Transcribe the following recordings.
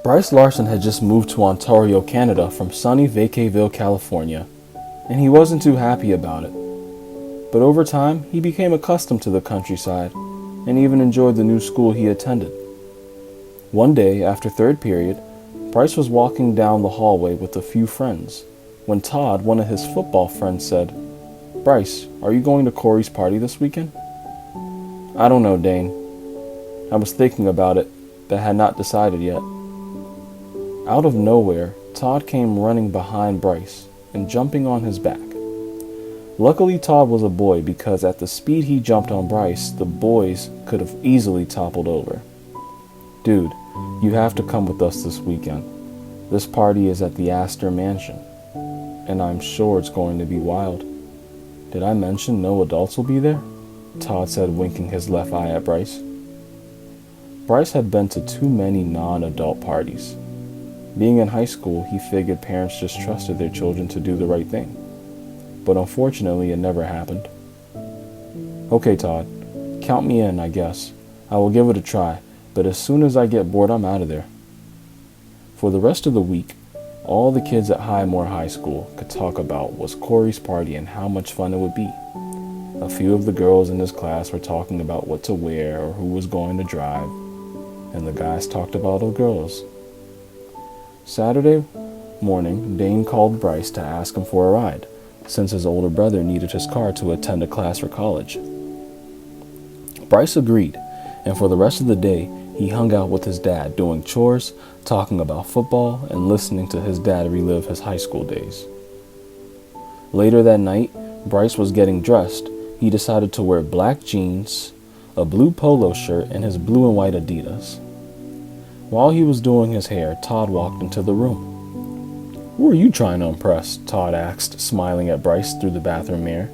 Bryce Larson had just moved to Ontario, Canada from sunny Vacayville, California, and he wasn't too happy about it. But over time, he became accustomed to the countryside and even enjoyed the new school he attended. One day, after third period, Bryce was walking down the hallway with a few friends when Todd, one of his football friends, said, "Bryce, are you going to Corey's party this weekend?" "I don't know, Dane. I was thinking about it, but had not decided yet." Out of nowhere, Todd came running behind Bryce and jumping on his back. Luckily, Todd was a boy because at the speed he jumped on Bryce, the boys could have easily toppled over. "Dude, you have to come with us this weekend. This party is at the Astor Mansion, and I'm sure it's going to be wild. Did I mention no adults will be there?" Todd said, winking his left eye at Bryce. Bryce had been to too many non-adult parties. Being in high school, he figured parents just trusted their children to do the right thing. But unfortunately, it never happened. "Okay, Todd, count me in, I guess. I will give it a try, but as soon as I get bored, I'm out of there." For the rest of the week, all the kids at Highmore High School could talk about was Corey's party and how much fun it would be. A few of the girls in his class were talking about what to wear or who was going to drive, and the guys talked about the girls. Saturday morning, Dane called Bryce to ask him for a ride, since his older brother needed his car to attend a class for college. Bryce agreed, and for the rest of the day, he hung out with his dad doing chores, talking about football, and listening to his dad relive his high school days. Later that night, Bryce was getting dressed. He decided to wear black jeans, a blue polo shirt, and his blue and white Adidas. While he was doing his hair, Todd walked into the room. "Who are you trying to impress?" Todd asked, smiling at Bryce through the bathroom mirror.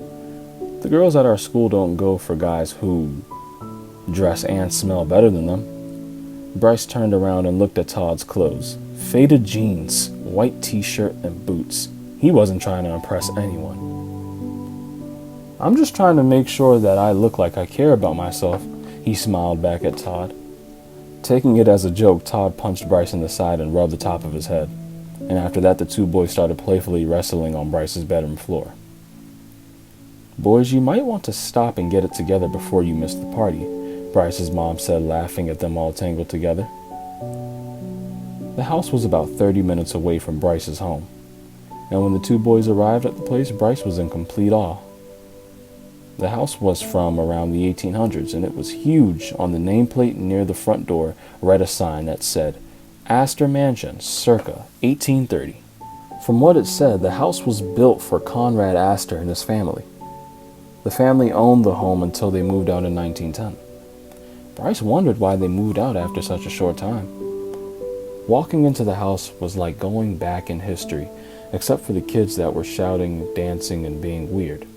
"The girls at our school don't go for guys who dress and smell better than them." Bryce turned around and looked at Todd's clothes. Faded jeans, white t-shirt, and boots. He wasn't trying to impress anyone. "I'm just trying to make sure that I look like I care about myself," he smiled back at Todd. Taking it as a joke, Todd punched Bryce in the side and rubbed the top of his head. And after that, the two boys started playfully wrestling on Bryce's bedroom floor. "Boys, you might want to stop and get it together before you miss the party," Bryce's mom said, laughing at them all tangled together. The house was about 30 minutes away from Bryce's home, and when the two boys arrived at the place, Bryce was in complete awe. The house was from around the 1800s, and it was huge. On the nameplate near the front door read a sign that said, "Astor Mansion, circa 1830. From what it said, the house was built for Conrad Astor and his family. The family owned the home until they moved out in 1910. Bryce wondered why they moved out after such a short time. Walking into the house was like going back in history, except for the kids that were shouting, dancing, and being weird.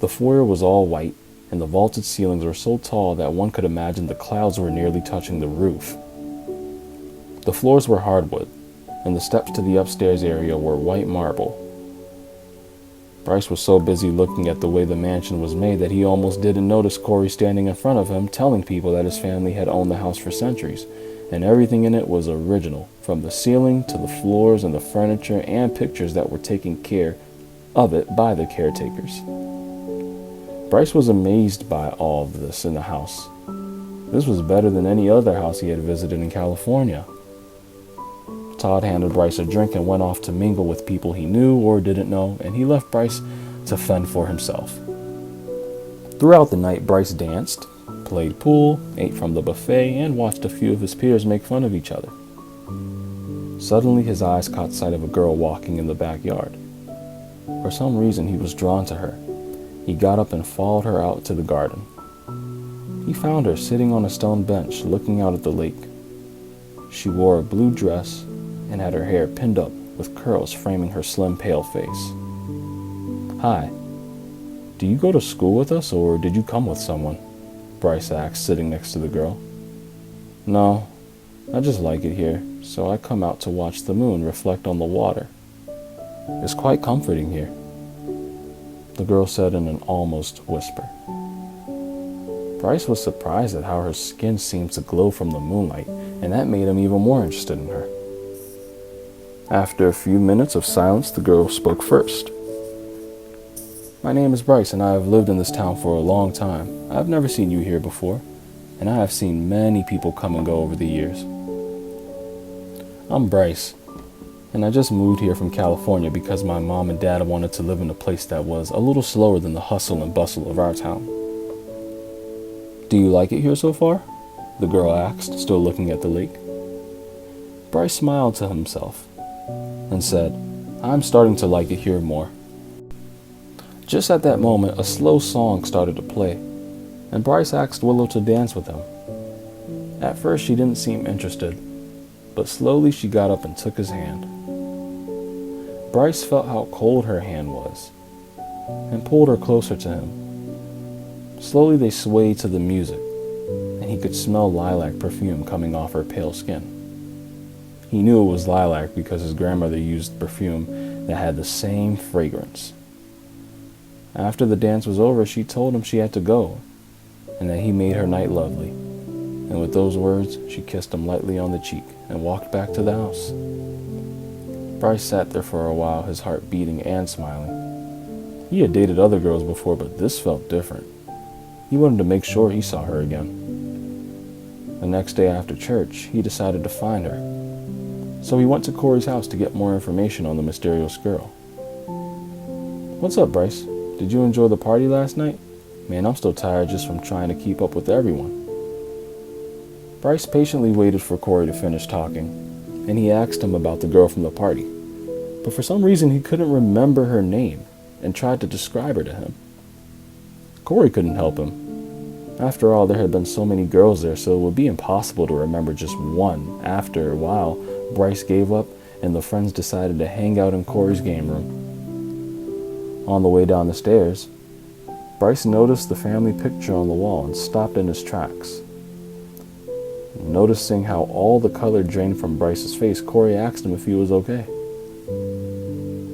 The foyer was all white, and the vaulted ceilings were so tall that one could imagine the clouds were nearly touching the roof. The floors were hardwood, and the steps to the upstairs area were white marble. Bryce was so busy looking at the way the mansion was made that he almost didn't notice Corey standing in front of him telling people that his family had owned the house for centuries, and everything in it was original, from the ceiling to the floors and the furniture and pictures that were taken care of it by the caretakers. Bryce was amazed by all of this in the house. This was better than any other house he had visited in California. Todd handed Bryce a drink and went off to mingle with people he knew or didn't know, and he left Bryce to fend for himself. Throughout the night, Bryce danced, played pool, ate from the buffet, and watched a few of his peers make fun of each other. Suddenly, his eyes caught sight of a girl walking in the backyard. For some reason, he was drawn to her. He got up and followed her out to the garden. He found her sitting on a stone bench looking out at the lake. She wore a blue dress and had her hair pinned up with curls framing her slim, pale face. "Hi, do you go to school with us or did you come with someone?" Bryce asked, sitting next to the girl. "No, I just like it here, so I come out to watch the moon reflect on the water. It's quite comforting here," the girl said in an almost whisper. Bryce was surprised at how her skin seemed to glow from the moonlight, and that made him even more interested in her. After a few minutes of silence, the girl spoke first. "My name is Bryce, and I have lived in this town for a long time. I have never seen you here before, and I have seen many people come and go over the years. I'm Bryce, and I just moved here from California because my mom and dad wanted to live in a place that was a little slower than the hustle and bustle of our town." "Do you like it here so far?" the girl asked, still looking at the lake. Bryce smiled to himself and said, "I'm starting to like it here more." Just at that moment, a slow song started to play, and Bryce asked Willow to dance with him. At first, she didn't seem interested, but slowly she got up and took his hand. Bryce felt how cold her hand was and pulled her closer to him. Slowly they swayed to the music, and he could smell lilac perfume coming off her pale skin. He knew it was lilac because his grandmother used perfume that had the same fragrance. After the dance was over, she told him she had to go, and that he made her night lovely. And with those words, she kissed him lightly on the cheek and walked back to the house. Bryce sat there for a while, his heart beating and smiling. He had dated other girls before, but this felt different. He wanted to make sure he saw her again. The next day after church, he decided to find her. So he went to Corey's house to get more information on the mysterious girl. "What's up, Bryce? Did you enjoy the party last night? Man, I'm still tired just from trying to keep up with everyone." Bryce patiently waited for Corey to finish talking, and he asked him about the girl from the party. But for some reason, he couldn't remember her name and tried to describe her to him. Corey couldn't help him. After all, there had been so many girls there, so it would be impossible to remember just one. After a while, Bryce gave up, and the friends decided to hang out in Corey's game room. On the way down the stairs, Bryce noticed the family picture on the wall and stopped in his tracks. Noticing how all the color drained from Bryce's face, Corey asked him if he was okay.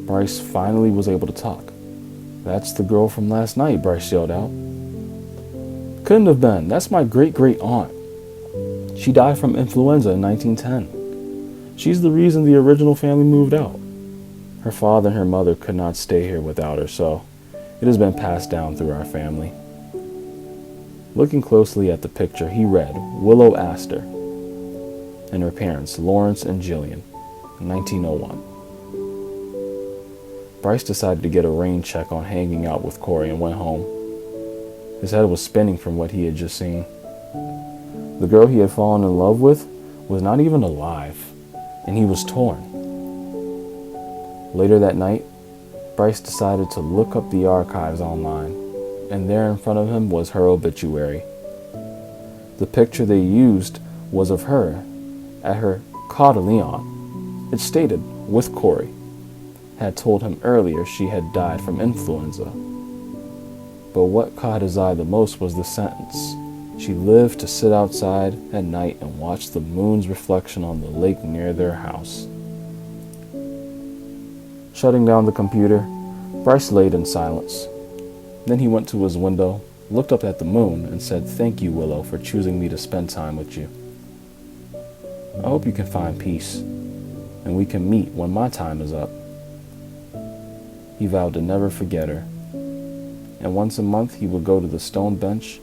Bryce finally was able to talk. "That's the girl from last night," Bryce yelled out. "Couldn't have been. That's my great-great-aunt. She died from influenza in 1910. She's the reason the original family moved out. Her father and her mother could not stay here without her, so it has been passed down through our family." Looking closely at the picture, he read Willow Astor and her parents, Lawrence and Jillian, 1901. Bryce decided to get a rain check on hanging out with Corey and went home. His head was spinning from what he had just seen. The girl he had fallen in love with was not even alive, and he was torn. Later that night, Bryce decided to look up the archives online, and there in front of him was her obituary. The picture they used was of her at her Cauda Leon. It stated, with Corey, had told him earlier she had died from influenza. But what caught his eye the most was the sentence, "She lived to sit outside at night and watch the moon's reflection on the lake near their house." Shutting down the computer, Bryce laid in silence. Then he went to his window, looked up at the moon, and said, "Thank you, Willow, for choosing me to spend time with you. I hope you can find peace, and we can meet when my time is up." He vowed to never forget her, and once a month he would go to the stone bench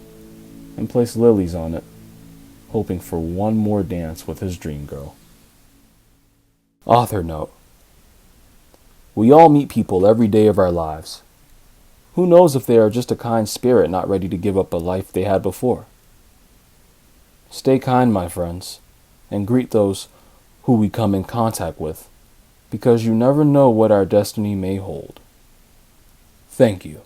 and place lilies on it, hoping for one more dance with his dream girl. Author note: we all meet people every day of our lives. Who knows if they are just a kind spirit not ready to give up a life they had before? Stay kind, my friends, and greet those who we come in contact with, because you never know what our destiny may hold. Thank you.